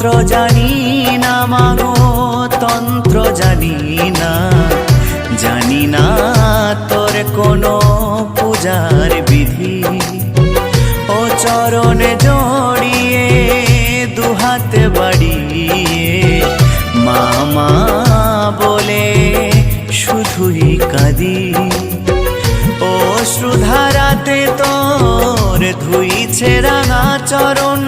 মন্ত্র জানি না মাগো, তন্ত্র জানি না, জানি না তোর কোনো পূজার বিধি। ও চরণে জড়িয়ে দুহাত বাড়িয়ে মা মা বলে শুধুই কাঁদি। ও শ্রুধারাতে তোর ধুইছে রাঙা চরণ,